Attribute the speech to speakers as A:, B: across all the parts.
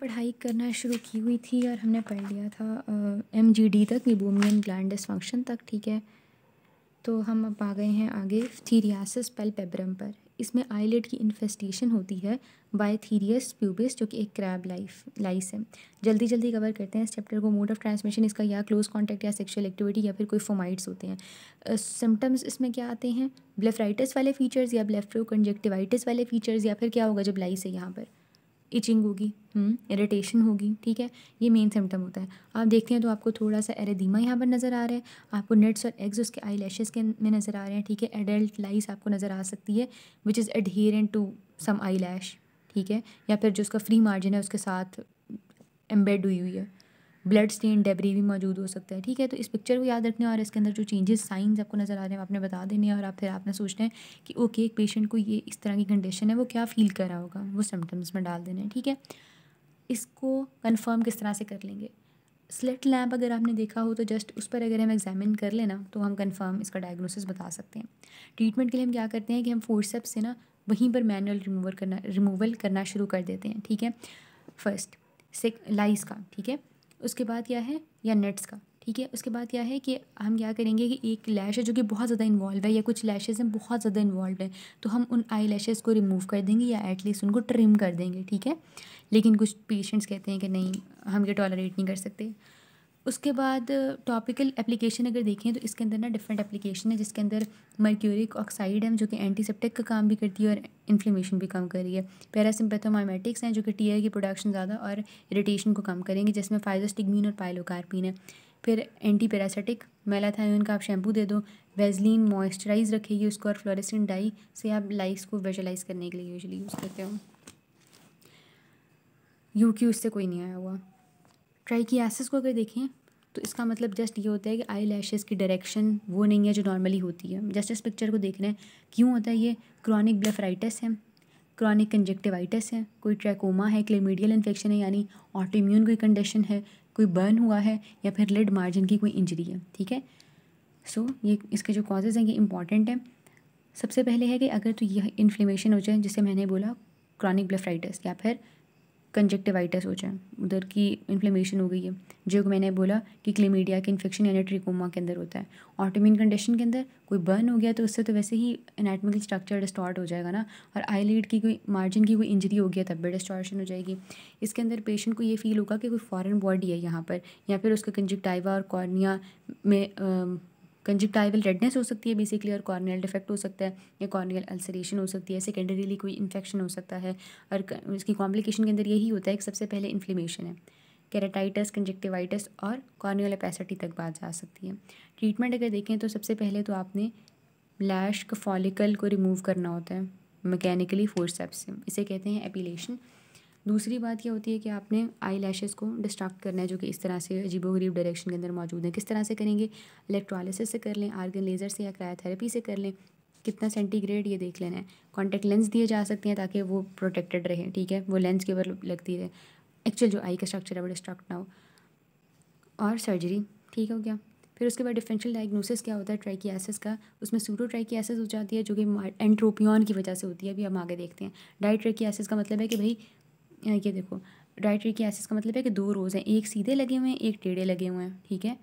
A: पढ़ाई करना शुरू की हुई थी और हमने पढ़ लिया था MGD तक, मीबोमियन ग्लैंड डिसफंक्शन तक, ठीक है। तो हम अब आ गए हैं आगे थीरियासिस पैल्पेब्रम पर। इसमें आईलिड की इन्फेस्टेशन होती है बाय थीरियस प्यूबिस, जो कि एक क्रैब लाइस है। जल्दी जल्दी कवर करते हैं इस चैप्टर को। मोड ऑफ ट्रांसमिशन इसका या क्लोज कॉन्टैक्ट या सेक्शुअल एक्टिविटी या फिर कोई फोमाइट्स होते हैं। सिम्टम्स इसमें क्या आते हैं? ब्लेफराइटिस वाले फीचर्स या ब्लेफरोकंजक्टिवाइटिस वाले फीचर्स, या फिर क्या होगा जब लाइस है यहाँ पर? इचिंग होगी, इरिटेशन होगी, ठीक है। ये मेन सिम्टम होता है। आप देखते हैं तो आपको थोड़ा सा एरिदीमा यहाँ पर नज़र आ रहा है, आपको नेट्स और एग्स उसके आई लैशेज़ के में नज़र आ रहे हैं, ठीक है। एडल्ट लाइस आपको नज़र आ सकती है which is adherent to some आई लैश, ठीक है, या फिर जो उसका फ्री मार्जिन है उसके साथ एम्बेड हुई हुई है। ब्लड स्टेन डेब्री भी मौजूद हो सकता है, ठीक है। तो इस पिक्चर को याद रखने और इसके अंदर जो चेंजेस साइंस आपको नज़र आ रहे हैं आपने बता देने हैं, और आप फिर आपने सोचना है कि ओके एक पेशेंट को ये इस तरह की कंडीशन है, वो क्या फ़ील कर रहा होगा, वो सिम्टम्स में डाल देने हैं, ठीक है। इसको कंफर्म किस तरह से कर लेंगे? स्लिट लैम्प अगर आपने देखा हो तो जस्ट उस पर अगर हम एग्जामिन कर लेना तो हम कंफर्म इसका डायग्नोसिस बता सकते हैं। ट्रीटमेंट के लिए हम क्या करते हैं कि हम फोर्सेप्स से ना वहीं पर मैनुअल रिमूवल करना शुरू कर देते हैं, ठीक है। फर्स्ट लाइस का, ठीक है। उसके बाद क्या है, या नेट्स का, ठीक है। उसके बाद क्या है कि हम क्या करेंगे कि एक लैश है जो कि बहुत ज़्यादा इन्वॉल्व है, या कुछ लैशेज़ हैं बहुत ज़्यादा इन्वॉल्व है, तो हम उन आई लैशेज़ को रिमूव कर देंगे या एटलीस्ट उनको ट्रिम कर देंगे, ठीक है। लेकिन कुछ पेशेंट्स कहते हैं कि नहीं, हम ये टॉलरेट नहीं कर सकते। उसके बाद टॉपिकल एप्लीकेशन अगर देखें तो इसके अंदर ना डिफरेंट एप्लीकेशन है, जिसके अंदर मर्क्यूरिक ऑक्साइड है जो कि एंटीसेप्टिक का काम भी करती है और इन्फ्लेमेशन भी कम कर रही है। पैरासिम्पैथोमाइमेटिक्स हैं जो कि टीआर की प्रोडक्शन ज़्यादा और इरिटेशन को कम करेंगे, जिसमें फाइजोस्टिगमीन और पाइलोकार्पिन है। फिर एंटी पैरासिटिक मेलाथायोन का आप शैम्पू दे दो, वेजलिन मॉइस्चराइज रखेगी उसको, और फ्लोरेसेंट डाई से आप लाइस को विजुअलाइज करने के लिए यूजुअली यूज़ करते हो। यूक्यू इससे कोई नहीं आया हुआ। ट्राइकियासिस को अगर देखें तो इसका मतलब जस्ट ये होता है कि आई लैशेज़ की डायरेक्शन वो नहीं है जो नॉर्मली होती है। जस्ट इस पिक्चर को देख रहे हैं, क्यों होता है ये? क्रॉनिक ब्लेफराइटिस है, क्रॉनिक कंजक्टिवाइटिस है, कोई ट्रैकोमा है, क्लेमिडियल इन्फेक्शन है यानी ऑटोइम्यून कोई कंडीशन है, कोई बर्न हुआ है, या फिर लिड मार्जिन की कोई इंजरी है, ठीक है। सो ये इसके जो कॉजेज़ हैं ये इंपॉर्टेंट हैं। सबसे पहले है कि अगर तो यह इन्फ्लेमेशन हो जाए, जिसे मैंने बोला क्रॉनिक ब्लेफराइटिस, या फिर कंजक्टिवाइटिस हो जाए, उधर की इन्फ्लेमेशन हो गई है, जो मैंने बोला कि क्लेमीडिया के इन्फेक्शन यानी ट्रिकोमा के अंदर होता है। ऑटोइम्यून कंडीशन के अंदर कोई बर्न हो गया तो उससे तो वैसे ही एनाटॉमिकल स्ट्रक्चर डिस्टॉर्ट हो जाएगा ना, और आईलिड की कोई मार्जिन की कोई इंजरी हो गया तब भी डिस्टॉर्शन हो जाएगी। इसके अंदर पेशेंट को ये फील होगा कि कोई फॉरेन बॉडी है यहाँ पर, या फिर उसका कंजक्टाइवा और कॉर्निया में कंजक्टाइवल रेडनेस हो सकती है बेसिकली, और कॉर्नियल डिफेक्ट हो सकता है, या कॉर्नियल अल्सरेशन हो सकती है, सेकेंडरीली कोई इन्फेक्शन हो सकता है। और इसकी कॉम्प्लिकेशन के अंदर यही होता है कि सबसे पहले इन्फ्लेमेशन है, केराटाइटिस, कंजक्टिवाइटिस और कॉर्नियल ओपेसिटी तक बात जा सकती है। ट्रीटमेंट अगर देखें तो सबसे पहले तो आपने लैश का फॉलिकल को रिमूव करना होता है मैकेनिकली फोर्सेप्स से, इसे कहते हैं एपिलेशन। दूसरी बात क्या होती है कि आपने आई लैशेज़ को डिस्ट्रैक्ट करना है, जो कि इस तरह से अजीबोगरीब डायरेक्शन के अंदर मौजूद है। किस तरह से करेंगे? इलेक्ट्रोलिसिस से कर लें, आर्गन लेज़र से, या क्रायोथेरेपी से कर लें। कितना सेंटीग्रेड ये देख लेना है। कॉन्टैक्ट लेंस दिए जा सकते हैं ताकि वो प्रोटेक्टेड रहे, ठीक है, वो लेंस के ऊपर लगती रहे, एक्चुअल जो आई का स्ट्रक्चर है वो डिस्ट्रक्ट ना हो। और सर्जरी, ठीक हो गया। फिर उसके बाद डिफरेंशियल डायग्नोसिस क्या होता है ट्राइकियासिस का? उसमें सूडोट्राइकियासिस हो जाती है जो कि एंट्रोपियन की वजह से होती है, अभी हम आगे देखते हैं। डायट्राइकियासिस का मतलब है कि भाई ये देखो, डायट्राइकियासिस का मतलब है कि दो रोज़ हैं, एक सीधे लगे हुए हैं, एक टेढ़े लगे हुए हैं, ठीक है।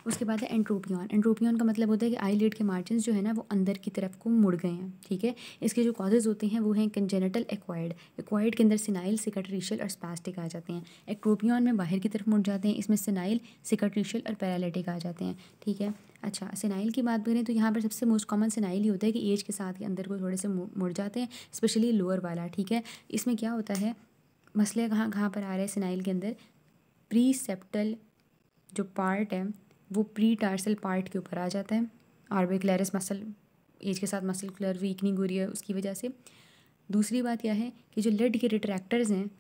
A: उसके बाद है एंट्रोपियन। एंट्रोपियन का मतलब होता है कि आईलिड के मार्जिन्स जो है ना वो अंदर की तरफ को मुड़ गए हैं, ठीक है। इसके जो कॉजेज़ होते हैं वो हैं कंजेनिटल एक्वायर्ड। एक्वायर्ड के अंदर सिनाइल, सिकाट्रिशियल और स्पास्टिक आ जाते हैं। एक्ट्रोपियन में बाहर की तरफ मुड़ जाते हैं, इसमें सिनाइल, सिकाट्रिशियल और पैरालिटिक आ जाते हैं, ठीक है। अच्छा, सिनाइल की बात करें तो यहाँ पर सबसे मोस्ट कॉमन सिनाइल ही होता है कि एज के साथ ही अंदर को थोड़े से मुड़ जाते हैं, स्पेशली लोअर वाला, ठीक है। इसमें क्या होता है, मसले कहाँ कहाँ पर आ रहे हैं सिनाइल के अंदर? प्री सेप्टल जो पार्ट है वो प्री टार्सल पार्ट के ऊपर आ जाता है। ऑर्बिक्युलरिस मसल, एज के साथ मसलकुलर वीकनिंग हो रही है उसकी वजह से। दूसरी बात क्या है कि जो लेड के रिट्रैक्टर्स हैं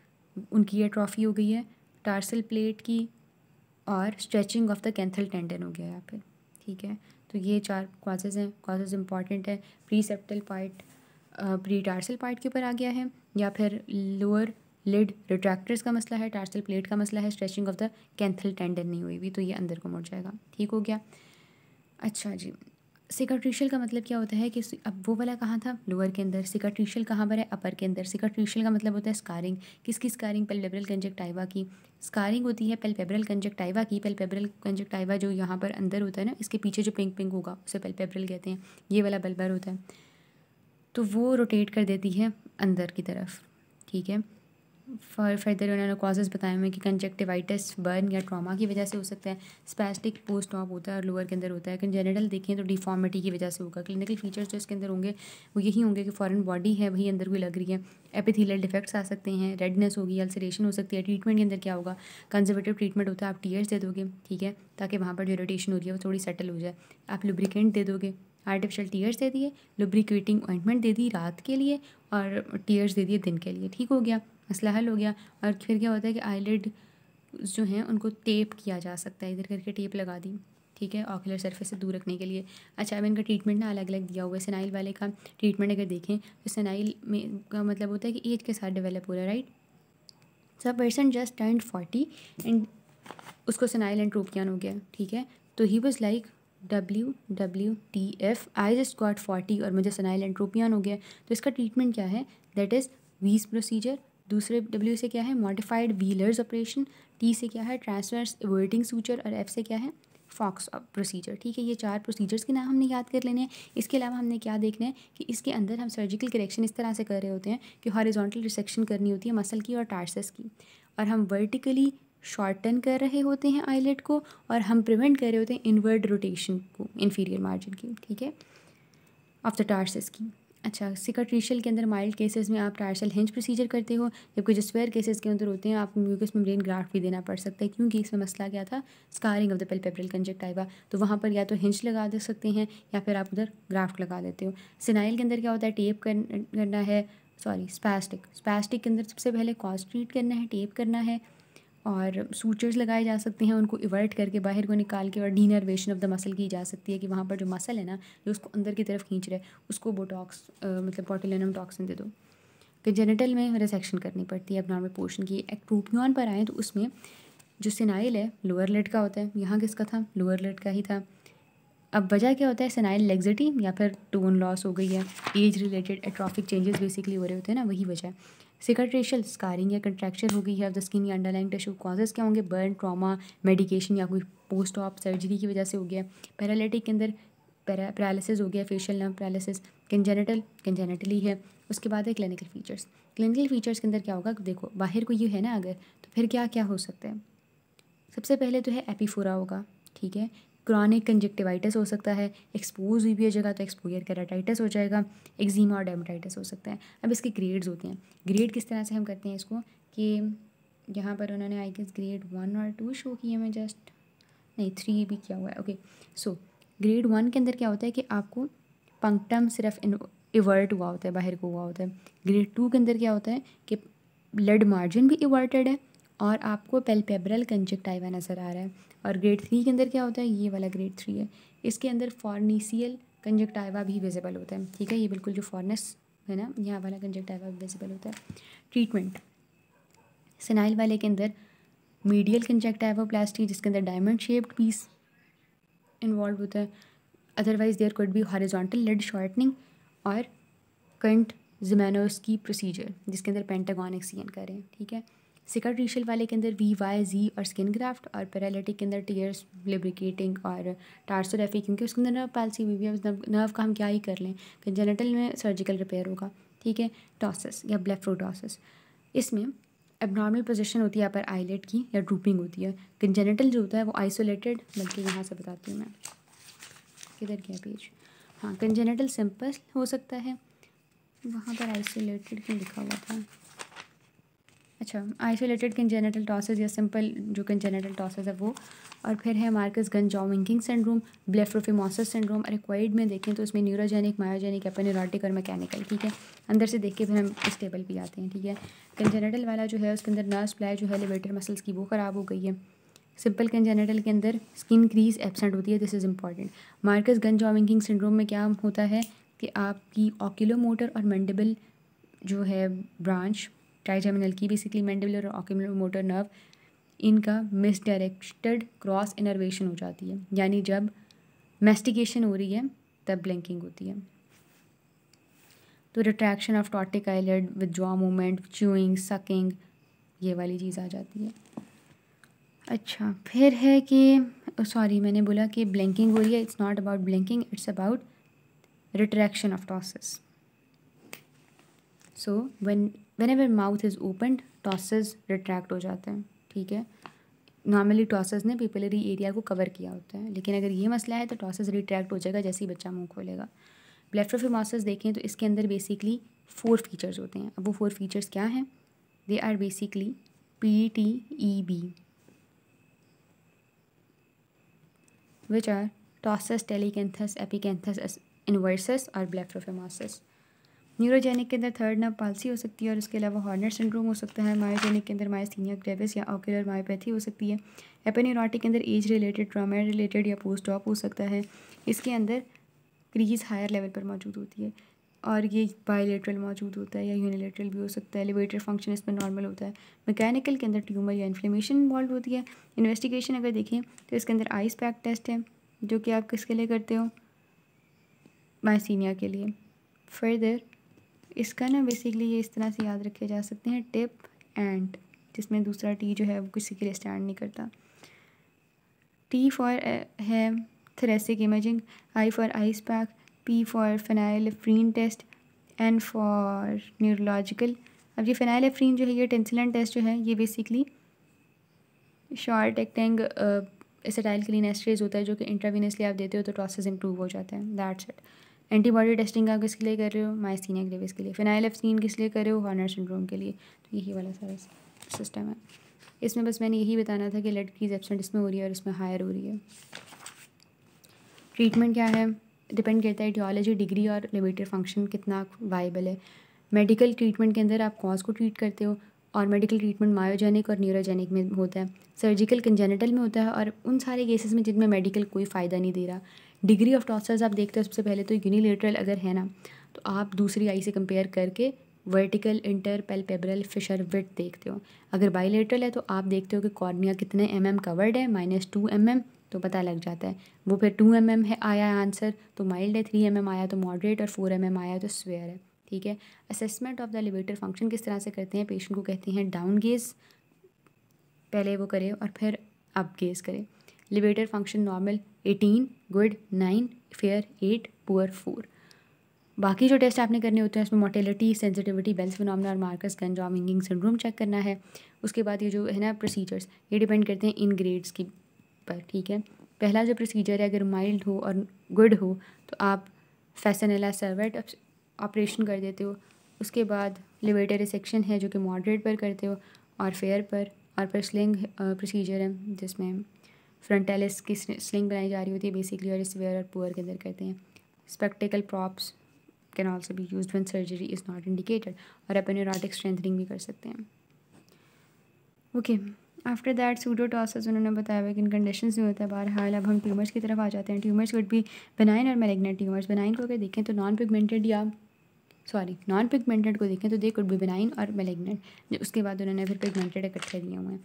A: उनकी एट्रॉफी हो गई है, टार्सल प्लेट की, और स्ट्रेचिंग ऑफ द कैंथल टेंडन हो गया यहाँ पे, ठीक है। तो ये चार कॉजेज़ हैं। कॉजेज़ इंपॉर्टेंट है, pre septal part pre tarsal part के ऊपर आ गया है, या फिर लोअर लिड रिट्रैक्टर्स का मसला है, टार्सल प्लेट का मसला है, स्ट्रेचिंग ऑफ द कैंथल टेंडन नहीं हुई भी तो ये अंदर को मुड़ जाएगा, ठीक हो गया। अच्छा जी, सिकाट्रिशियल का मतलब क्या होता है कि अब वो वाला कहाँ था, लोअर के अंदर। सिकाट्रिशियल कहाँ पर है, अपर के अंदर। सिकाट्रिशियल का मतलब होता है स्कारिंग। किसकी स्कारिंग, पैल्पेब्रल कंजक्टाइवा की स्कारिंग होती है, पैल्पेब्रल कंजक्टाइवा की। पैल्पेब्रल कंजक्टाइवा जो यहाँ पर अंदर होता है ना, इसके पीछे जो पिंक पिंक होगा उसे पैल्पेब्रल कहते हैं, ये वाला बल्बर होता है। तो वो रोटेट कर देती है अंदर की तरफ, ठीक है। फर्दर उन्होंने कॉजेज़ बताए हुए कि कंजक्टिवाइटिस बर्न या ट्रॉमा की वजह से हो सकता है। स्पैस्टिक पोस्ट ऑप होता है और लोअर के अंदर होता है। कंजेनिटल देखें तो डिफॉर्मिटी की वजह से होगा। क्लिनिकल फीचर्स जो इसके अंदर होंगे वो यही होंगे कि फॉरेन बॉडी है वही अंदर कोई लग रही है। एपिथेलियल डिफेक्ट्स आ सकते हैं, रेडनेस होगी, अल्सरेशन हो सकती है। ट्रीटमेंट के अंदर क्या होगा, कंजर्वेटिव ट्रीटमेंट होता है, आप टीयर्स दे दोगे, ठीक है, ताकि वहाँ पर जो इरिटेशन हो रही है वो थोड़ी सेटल हो जाए। आप लुब्रिकेंट दे दोगे, आर्टिफिशियल टीयर्स दे दिए, लुब्रिकेटिंग ऑइंटमेंट दे दी रात के लिए और टीयर्स दे दिए दिन के लिए, ठीक हो गया, मसला हल हो गया। और फिर क्या होता है कि आईलिड जो हैं उनको टेप किया जा सकता है, इधर करके टेप लगा दी, ठीक है, ऑक्यूलर सरफेस से दूर रखने के लिए। अच्छा, अब इनका ट्रीटमेंट ना अलग अलग दिया हुआ है। सेनाइल वाले का ट्रीटमेंट अगर देखें तो सेनाइल में का मतलब होता है कि एज के साथ डेवलप हो रहा है, right. So person just turned 40 and उसको सेनाइल एंट्रोपियन हो गया, ठीक है। तो he was like WWTF, I just got 40 और मुझे सेनाइल एंट्रोपियन हो गया। तो इसका ट्रीटमेंट क्या है, दैट इज़ वीज प्रोसीजर। दूसरे W से क्या है, मॉडिफाइड व्हीलर्स ऑपरेशन। T से क्या है, ट्रांसवर्स एवर्टिंग सूचर। और F से क्या है, फॉक्स प्रोसीजर, ठीक है। ये 4 प्रोसीजर्स के नाम हमने याद कर लेने हैं। इसके अलावा हमने क्या देखना है कि इसके अंदर हम सर्जिकल करेक्शन इस तरह से कर रहे होते हैं कि हॉरिजॉन्टल रिसेक्शन करनी होती है मसल की और टार्सस की, और हम वर्टिकली शॉर्टन कर रहे होते हैं आईलेट को, और हम प्रिवेंट कर रहे होते हैं इनवर्ड रोटेशन को इन्फीरियर मार्जिन की, ठीक है, ऑफ द टार्सस की। अच्छा, सिकाट्रिशियल के अंदर माइल्ड केसेस में आप टार्सल हिंज प्रोसीजर करते हो, जबकि जो स्क्वायर केसेस के अंदर होते हैं आप म्यूकस मेम्ब्रेन ग्राफ्ट भी देना पड़ सकता है, क्योंकि इसमें मसला क्या था, scarring of the palpebral conjunctiva. तो वहाँ पर या तो हिंज लगा दे सकते हैं या फिर आप उधर ग्राफ्ट लगा देते हो। सिनाइल के अंदर क्या होता है, टेप करना है, सॉरी स्पैस्टिक के अंदर सबसे पहले कॉज ट्रीट करना है, टेप करना है, और सूचर्स लगाए जा सकते हैं, उनको इवर्ट करके बाहर को निकाल के, और डीनर्वेशन ऑफ द मसल की जा सकती है कि वहाँ पर जो मसल है ना जो उसको अंदर की तरफ खींच रहा है उसको बोटॉक्स मतलब बोटुलिनम टॉक्सिन दे दो। कंजेनिटल में रिसेक्शन करनी पड़ती है एब्नॉर्मल पोर्शन की। एक्ट्रोपियन पर आए तो उसमें जो सिनाइल है लोअर लिड का होता है, यहाँ किसका था, लोअर लिड का ही था। अब वजह क्या होता है, सेनाइल लेग्जिटी या फिर टोन लॉस हो गई है, age related atrophic changes basically हो रहे होते हैं ना, वही वजह है। सिकाट्रिशियल स्कारिंग या कंट्रैक्चर हो गई है ऑफ द स्किन या अंडरलाइंग टिश्यू। कॉजेज़ क्या होंगे, बर्न, ट्रॉमा, मेडिकेशन या कोई पोस्ट ऑप सर्जरी की वजह से हो गया। पैरालिटिक के अंदर पैरालिसिस हो गया, फेशियल नर्व पैरालिसिस। कंजेनिटली है। उसके बाद है क्लिनिकल फीचर्स। क्लिनिकल फीचर्स के अंदर क्या होगा, देखो बाहर को ये है ना अगर, तो फिर क्या क्या हो सकता है, सबसे पहले तो है एपीफोरा होगा, ठीक है। क्रॉनिक कंजक्टिवाइटिस हो सकता है, एक्सपोज हुई भी है जगह तो एक्सपोजर केराटाइटिस हो जाएगा, एक्जीमा और डेर्मेटाइटिस हो सकता है। अब इसके ग्रेड्स होते हैं। ग्रेड किस तरह से हम करते हैं इसको कि यहाँ पर उन्होंने आई गेस ग्रेड 1 और 2 शो किए, मैं जस्ट नहीं 3 भी किया हुआ है, ओके। सो ग्रेड 1 के अंदर क्या होता है कि आपको पंक्टम सिर्फ इवर्ट हुआ होता है, बाहर को हुआ होता है। ग्रेड 2 के अंदर क्या होता है कि ब्लड मार्जिन भी इवर्टेड है और आपको पैल्पेब्रल कंजक्टाइवा नज़र आ रहा है। और ग्रेड 3 के अंदर क्या होता है, ये वाला ग्रेड 3 है, इसके अंदर फॉर्निसियल कंजक्टाइवा भी विजिबल होता है, ठीक है। ये बिल्कुल जो फॉर्नेस है ना, यहाँ वाला कंजक्टाइवा भी विजिबल होता है। ट्रीटमेंट, सेनाइल वाले के अंदर मीडियल कंजक्टाइवोप्लास्टी जिसके अंदर डायमंड शेप्ड पीस इन्वॉल्व होता है। Otherwise there could be horizontal lid shortening और कंट ज़िमेनोस्की प्रोसीजर जिसके अंदर पेंटागॉन एक्सियन करें, ठीक है। सिकाट्रिशियल वाले के अंदर VYZ और स्किन ग्राफ्ट, और पैरालिटिक के अंदर टीयर्स, लिब्रिकेटिंग और टार्सोरेफी, क्योंकि उसके अंदर नर्व पैल्सी हुई है, उस नर्व का हम क्या ही कर लें। कंजेनिटल में सर्जिकल रिपेयर होगा, ठीक है। टॉसिस या ब्लेफरोटॉसिस, इसमें एबनॉर्मल पोजीशन होती है अपर आईलेट की या ड्रूपिंग होती है। कंजेनिटल जो होता है वो आइसोलेटेड, बल्कि यहाँ से बताती हूँ मैं, किधर गया पेज, हाँ, कंजेनिटल सिंपल हो सकता है, वहाँ पर आइसोलेटेड क्यों लिखा हुआ था, अच्छा, आइसोलेटेड कंजेनिटल टॉसिस या सिंपल जो कंजेनिटल टॉसिस है वो। और फिर है मार्कस गंजाउ-विंकिंग सिंड्रोम, ब्लेफरोफिमोसिस सिंड्रोम। और एक्वाइड में देखें तो इसमें न्यूरोजेनिक, मायोजेनिक, एपोन्यूरोटिक और मैकेनिकल, ठीक है। अंदर से देख के फिर हम इस टेबल पे आते हैं, ठीक है। कंजेनिटल वाला जो है उसके अंदर नर्व सप्लाई जो है लिवेटर मसल्स की वो ख़राब हो गई है। सिंपल कंजेनिटल के अंदर स्किन क्रीज एब्सेंट होती है, this is important. Marcus Gunn jaw winking syndrome में क्या होता है कि आपकी ऑक्यूलोमोटर और मैंडिबल जो है ब्रांच ट्राइजेमिनल की, बेसिकली मैंडिबुलर और ऑक्यूलोमोटर नर्व, इनका मिसडायरेक्टेड क्रॉस इनर्वेशन हो जाती है। यानी जब मेस्टिकेशन हो रही है तब ब्लिंकिंग होती है। तो retraction of ptotic eyelid, withdraw movement, chewing, sucking, ये वाली चीज़ आ जाती है। अच्छा, फिर है कि सॉरी मैंने बोला कि ब्लिंकिंग हो रही है, it's not about blinking, it's about retraction of tosses. So whenever mouth is opened tosses retract हो जाते हैं, ठीक है। नॉर्मली टॉसेस ने पिपलरी एरिया को कवर किया होता है, लेकिन अगर ये मसला है तो टॉसेस रिट्रैक्ट हो जाएगा जैसे ही बच्चा मुंह खोलेगा। ब्लेफरोफिमोसिस देखें तो इसके अंदर बेसिकली 4 फीचर्स होते हैं। अब वो 4 फीचर्स क्या हैं? They are basically PTEB, which are ptosis, telecanthus, epicanthus inversus और ब्लेफरोफिमोसिस। न्यूरोजेनिक के अंदर थर्ड नर्व पाल्सी हो सकती है और उसके अलावा हॉर्नर सिंड्रोम हो सकता है। मायोजेनिक के अंदर मायस्थीनिया ग्रेविस या ऑक्यूलर मायोपैथी हो सकती है। एपिन्यूरोटिक के अंदर एज रिलेटेड, ट्रॉमा रिलेटेड या पोस्ट ऑप हो सकता है। इसके अंदर क्रीज हायर लेवल पर मौजूद होती है और ये बायलेटरल मौजूद होता है या यूनिलेटरल भी हो सकता है। एलिवेटर फंक्शन इसमें नॉर्मल होता है। मैकेनिकल के अंदर ट्यूमर या इन्फ्लेमेशन इन्वॉल्व होती है। इन्वेस्टिगेशन अगर देखें तो इसके अंदर आइस पैक टेस्ट है जो कि आप किसके लिए करते हो? मायस्थीनिया के लिए। फर्दर इसका ना बेसिकली ये इस तरह से याद रखे जा सकते हैं, टिप एंड, जिसमें दूसरा टी जो है वो किसी के लिए स्टैंड नहीं करता। टी फॉर है thoracic imaging, I for ice pack, P for phenylephrine test, N for neurological. अब ये फेनाइलेफ्रीन जो है ये टेंसिलन टेस्ट जो है ये basically short acting acetylcholine esterase होता है जो कि इंट्रावीनसली आप देते हो तो टॉसेस इंप्रूव हो जाते हैं। That's it. एंटीबॉडी टेस्टिंग आप किसके लिए कर रहे हो? मायस्थीनिया ग्रेविस के लिए। फेनाइलेफ्रीन किस लिए कर रहे हो? हॉर्नर सिंड्रोम के लिए। तो यही वाला सारा सिस्टम है। इसमें बस मैंने यही बताना था कि लड़कीज एब्सेंट इसमें हो रही है और इसमें हायर हो रही है। ट्रीटमेंट क्या है? डिपेंड करता है टियोलॉजी, डिग्री और लिवेटर फंक्शन कितना वाइबल है। मेडिकल ट्रीटमेंट के अंदर आप कॉज को ट्रीट करते हो और मेडिकल ट्रीटमेंट मायोजेनिक और न्यूरोजेनिक में होता है। सर्जिकल कंजेनिटल में होता है और उन सारे केसेस में जिनमें मेडिकल कोई फ़ायदा नहीं दे रहा। डिग्री ऑफ टॉर्चर्स आप देखते हो सबसे पहले तो यूनिलेटरल अगर है ना तो आप दूसरी आई से कंपेयर करके vertical, inter, palpebral, fissure, width देखते हो। अगर बाइलेटरल है तो आप देखते हो कि कॉर्निया कितने mm कवर्ड है, -2 mm, तो पता लग जाता है। वो फिर 2 mm है आया आंसर तो माइल्ड है, 3 mm आया तो मॉडरेट और 4 mm आया तो स्वेयर है, ठीक है। Assessment of the levator function किस तरह से करते हैं? पेशेंट को कहते हैं डाउन गेज, पहले वो करे और फिर अप गेज करे। Levator function normal 18, good 9, fair 8, poor 4। बाकी जो टेस्ट आपने करने होते हैं उसमें मोटेलिटी, सेंसिटिविटी, बेल्स फिनोमेना और मार्कस गंज और विंगिंग सिंड्रोम चेक करना है। उसके बाद ये जो है ना प्रोसीजर्स ये डिपेंड करते हैं इन ग्रेड्स की पर, ठीक है। पहला जो प्रोसीजर है अगर माइल्ड हो और गुड हो तो आप फैसनेला सर्वेट ऑपरेशन कर देते हो। उसके बाद लिवेटर रिसेक्शन है जो कि मॉडरेट पर करते हो और फेयर पर, और फिर स्लिंग प्रोसीजर है जिसमें फ्रंटेलिस की स्लिंग बनाई जा रही होती है बेसिकली और स्वेयर और पुअर के अंदर करते हैं। Spectacled props can also be used when surgery is not indicated और एपिन्यूरोटिक स्ट्रेंथनिंग भी कर सकते हैं। ओके, आफ्टर दैट सूडोटॉसिस उन्होंने बताया हुआ कि इन कंडीशंस में होता है। बहरहाल अब हम ट्यूमर्स की तरफ आ जाते हैं। ट्यूमर्स वुड बी बेनाइन और मैलिग्नेंट ट्यूमर्स। बेनाइन को अगर देखें तो नॉन पिगमेंटेड को देखें तो दे कुड बी बेनाइन और मैलिग्नेंट। उसके बाद उन्होंने फिर पिगमेंटेड इकट्ठे दिए हुए हैं।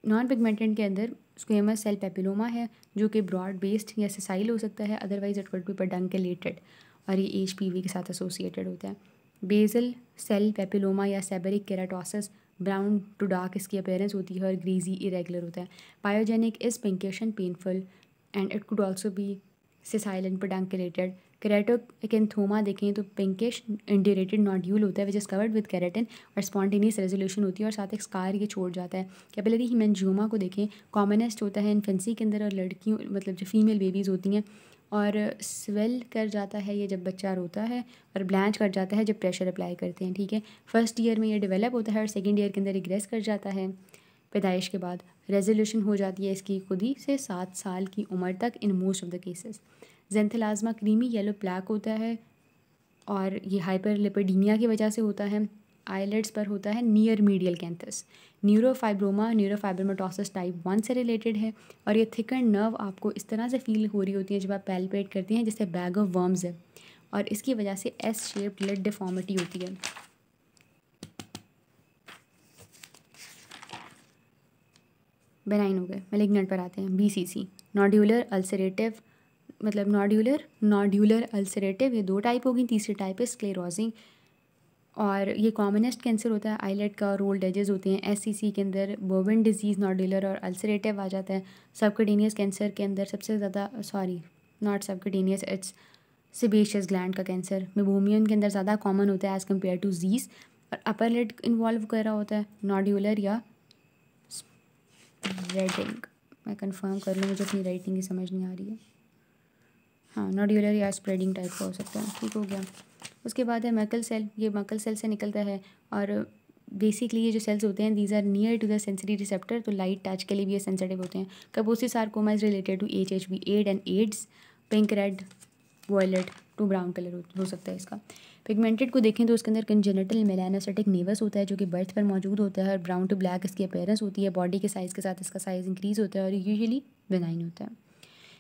A: नॉन पिगमेंटेड के अंदर स्क्वेमस सेल पेपिलोमा है जो कि ब्रॉड बेस्ड या सेसाइल हो सकता है, अदरवाइज इट वुड बी पेडंकुलेटेड और ये HPV के साथ एसोसिएटेड होता है। बेसल सेल पेपिलोमा या seborrheic keratosis brown to dark इसकी अपीयरेंस होती है और ग्रीजी इरेगुलर होता है। Pyogenic is pinkish and painful and it could also be sessile and pedunculated. Keratoacanthoma देखें तो पिंकिश इंड्यूरेटेड नॉड्यूल होता है which is covered with keratin और स्पॉन्टेनियस रेजोल्यूशन होती है और साथ एक स्कार ये छोड़ जाता है। कैपिलरी हीमेंजियोमा को देखें, कॉमनेस्ट होता है इन्फेंसी के अंदर और लड़कियों मतलब जो फीमेल बेबीज़ होती हैं और स्वेल कर जाता है ये जब बच्चा रोता है और ब्लैंच कर जाता है जब प्रेशर अप्लाई करते हैं, ठीक है। फर्स्ट ईयर में ये डेवलप होता है और सेकेंड ईयर के अंदर रिग्रेस कर जाता है। पैदाइश के बाद रेजोल्यूशन हो जाती है इसकी खुद ही से 7 साल की उम्र तक in most of the cases. Xanthelasma creamy yellow plaque होता है और ये हाइपरलिपिडीमिया की वजह से होता है। आईलेट्स पर होता है near medial canthus. Neurofibroma neurofibromatosis type 1 से रिलेटेड है और ये थिकन नर्व आपको इस तरह से फील हो रही होती है जब आप पैल्पेट करते हैं जैसे बैग ऑफ वर्म्स है और इसकी वजह से S शेप्ड लिड डिफॉर्मिटी होती है। बेनाइन हो गए। मैलिग्नेंट पर आते हैं। BCC नोड्यूलर अल्सरेटिव मतलब नॉड्यूलर अल्सरेटिव, ये 2 टाइप होगी। तीसरी टाइप है स्क्लेरोजिंग, और ये कॉमनेस्ट कैंसर होता है आईलेट का, और ओल्ड एजेस होते हैं। एससीसी के अंदर बोवेन डिजीज़, नॉड्यूलर और अल्सरेटिव आ जाता है। सबक्यूटेनियस कैंसर के अंदर सबसे ज़्यादा, not subcutaneous, it's sebaceous gland का कैंसर मेबोमियन के अंदर ज़्यादा कॉमन होता है एज़ कम्पेयर टू जीज। और अपर लिड इन्वॉल्व कर रहा होता है नॉड्यूलर या स्प्रेडिंग। मैं कंफर्म कर लूँ, मुझे अपनी राइटिंग की समझ नहीं आ रही है। हाँ, नॉड्यूलर या स्प्रेडिंग टाइप का हो सकता है। ठीक हो गया। उसके बाद है मकल सेल। ये मकल सेल से निकलता है, और बेसिकली ये जो सेल्स होते हैं these are near to the sensory receptor, तो लाइट टच के लिए भी ये सेंसिटिव होते हैं। Kaposi sarcoma is related to HHV and AIDS. Pink, red, violet to brown colour हो सकता है इसका। पिगमेंटेड को देखें तो उसके अंदर कंजेनिटल मेलानोसाइटिक नेवस होता है जो कि बर्थ पर मौजूद होता है, और ब्राउन टू ब्लैक इसकी अपीयरेंस होती है। बॉडी के साइज़ के साथ इसका साइज़ इंक्रीज़ होता है और यूजुअली बेनाइन होता है।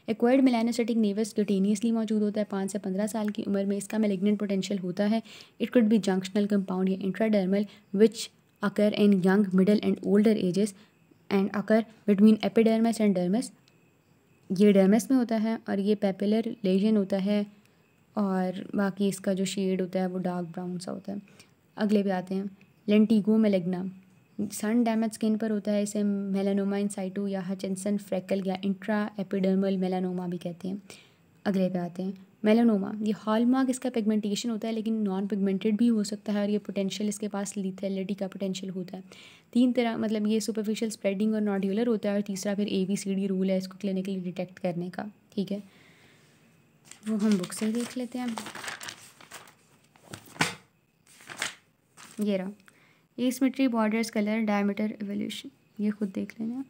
A: एक्वायर्ड मेलानोसाइटिक नेवस क्यूटेनियसली मौजूद होता है 5 से 15 साल की उम्र में। इसका मेलिग्नेंट पोटेंशियल होता है। It could be junctional, compound या intradermal, which occur in young, middle and older ages and occur between epidermis and dermis. ये डर्मिस में होता है और ये पेपिलर लेजन होता है, और बाकी इसका जो शेड होता है वो डार्क ब्राउन सा होता है। अगले पे आते हैं, लेंटिगो मेलेग्ना। सन डैमेज स्किन पर होता है। इसे मेलानोमा इन साइटू या हचिनसन फ्रेकल या इंट्रा एपिडर्मल मेलानोमा भी कहते हैं। अगले पे आते हैं, मेलानोमा। ये हॉलमार्क इसका पिगमेंटेशन होता है, लेकिन नॉन पिगमेंटेड भी हो सकता है, और ये पोटेंशियल इसके पास लीथेलिटी का पोटेंशियल होता है। 3 तरह, मतलब ये सुपरफिशियल, स्प्रेडिंग और नॉड्यूलर होता है, और तीसरा फिर ABCD रूल है इसको क्लिनिकली डिटेक्ट करने का। ठीक है, वो हम बुक से ही देख लेते हैं। ये रहा, asymmetry, borders, colour, diameter, evolution, ये खुद देख लेना।